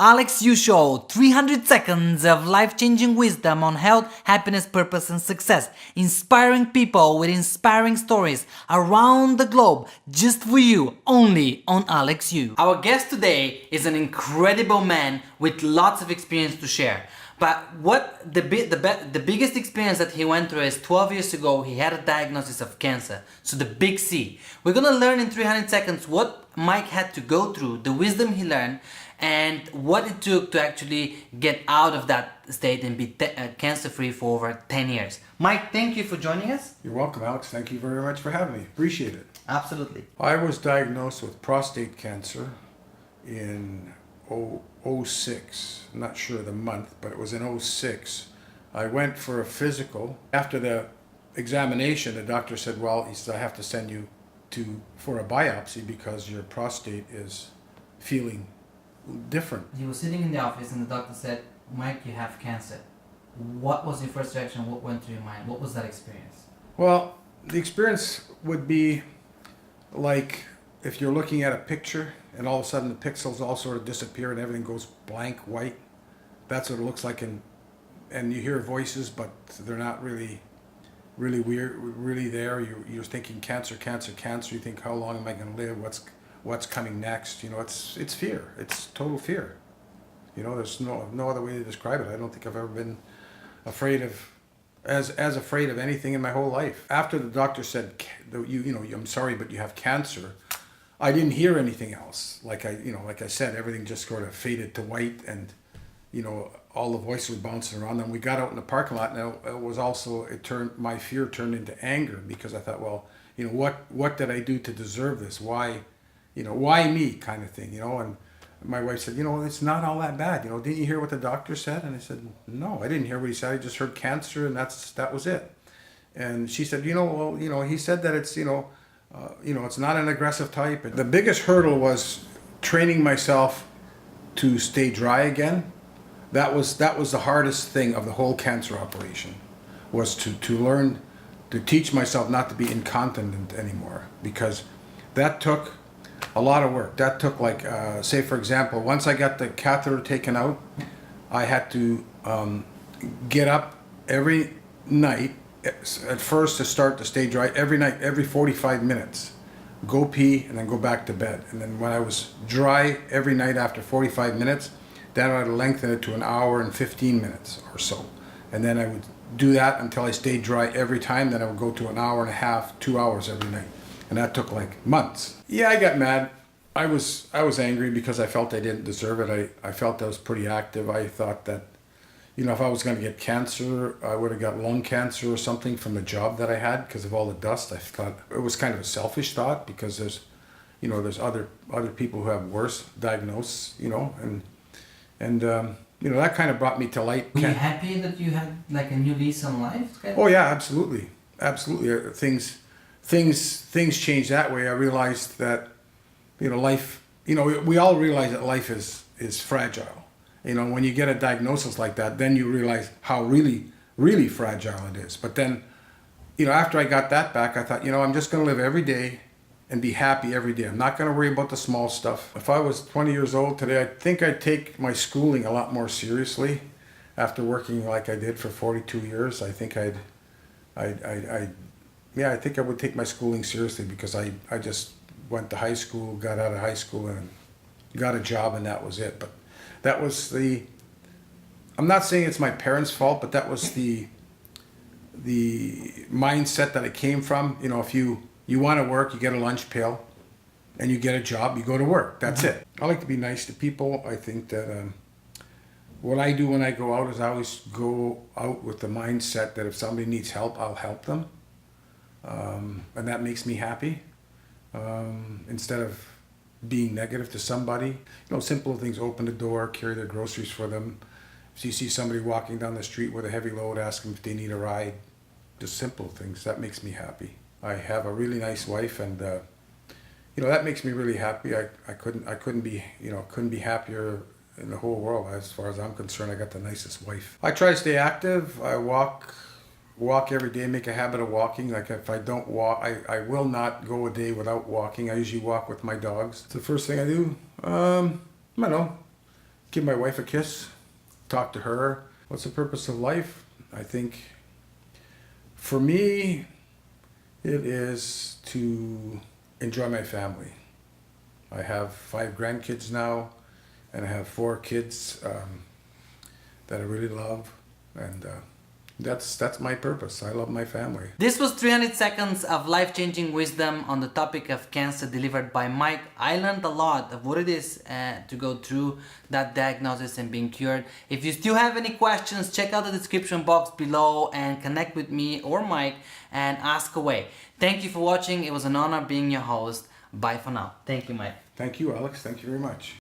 Aleks U Show, 300 seconds of life-changing wisdom on health, happiness, purpose, and success. Inspiring people with inspiring stories around the globe, just for you, only on Aleks U. Our guest today is an incredible man with lots of experience to share. But what the biggest experience that he went through is 12 years ago, he had a diagnosis of cancer. So the big C. We're gonna learn in 300 seconds what Mike had to go through, the wisdom he learned, and what it took to actually get out of that state and be cancer-free for over 10 years. Mike, thank you for joining us. You're welcome, Alex. Thank you very much for having me. Appreciate it. Absolutely. I was diagnosed with prostate cancer in 06. I'm not sure the month, but it was in 06. I went for a physical. After the examination, the doctor said, well, he said, I have to send you for a biopsy because your prostate is feeling different. You were sitting in the office and the doctor said, Mike, you have cancer. What was your first reaction? What went through your mind? What was that experience? Well, the experience would be like if you're looking at a picture and all of a sudden the pixels all sort of disappear and everything goes blank white. That's what it looks like, and you hear voices, but they're not really weird, really there. You're thinking cancer. You think, how long am I going to live? What's coming next? You know, it's fear. It's total fear. You know, there's no other way to describe it. I don't think I've ever been afraid of as afraid of anything in my whole life. After the doctor said, I'm sorry, but you have cancer, I didn't hear anything else. Like I said, everything just sort of faded to white, and all the voices were bouncing around. And we got out in the parking lot, and my fear turned into anger, because I thought, well, what did I do to deserve this? Why me, kind of thing, And my wife said, it's not all that bad. Didn't you hear what the doctor said? And I said, no, I didn't hear what he said. I just heard cancer, and that was it. And she said, he said that it's, it's not an aggressive type. The biggest hurdle was training myself to stay dry again. That was the hardest thing of the whole cancer operation, was to learn to teach myself not to be incontinent anymore, because that took a lot of work. That took say for example, once I got the catheter taken out, I had to get up every night, at first to start to stay dry, every night, every 45 minutes, go pee and then go back to bed. And then when I was dry every night after 45 minutes, then I'd lengthen it to an hour and 15 minutes or so. And then I would do that until I stayed dry every time. Then I would go to an hour and a half, 2 hours every night. And that took months. Yeah, I got mad. I was angry because I felt I didn't deserve it. I felt I was pretty active. I thought that, if I was going to get cancer, I would have got lung cancer or something from the job that I had because of all the dust. I thought it was kind of a selfish thought, because there's other people who have worse diagnoses, and that kind of brought me to light. Were you happy that you had a new lease on life? Oh yeah, absolutely. Things changed that way. I realized that, life, we all realize that life is fragile. When you get a diagnosis like that, then you realize how really, really fragile it is. But then, after I got that back, I thought, I'm just going to live every day and be happy every day. I'm not going to worry about the small stuff. If I was 20 years old today, I think I'd take my schooling a lot more seriously. After working like I did for 42 years, I think I think I would take my schooling seriously, because I just went to high school, got out of high school, and got a job, and that was it. But that was I'm not saying it's my parents' fault, but that was the mindset that it came from. If you want to work, you get a lunch pail, and you get a job, you go to work. That's it. I like to be nice to people. I think that what I do when I go out is I always go out with the mindset that if somebody needs help, I'll help them. And that makes me happy, instead of being negative to somebody. Simple things: open the door, carry their groceries for them. If you see somebody walking down the street with a heavy load, ask them if they need a ride. Just simple things. That makes me happy. I have a really nice wife, and that makes me really happy. I couldn't be happier in the whole world. As far as I'm concerned, I got the nicest wife. I try to stay active. I walk every day, make a habit of walking. If I don't walk, I will not go a day without walking. I usually walk with my dogs. It's the first thing I do. I don't know. give my wife a kiss, talk to her. What's the purpose of life? I think for me, it is to enjoy my family. I have 5 grandkids now, and I have 4 kids that I really love, and that's my purpose. I love my family. This was 300 seconds of life-changing wisdom on the topic of cancer delivered by Mike. I learned a lot of what it is to go through that diagnosis and being cured. If you still have any questions, check out the description box below and connect with me or Mike and ask away. Thank you for watching. It was an honor being your host. Bye for now. Thank you, Mike. Thank you, Alex. Thank you very much.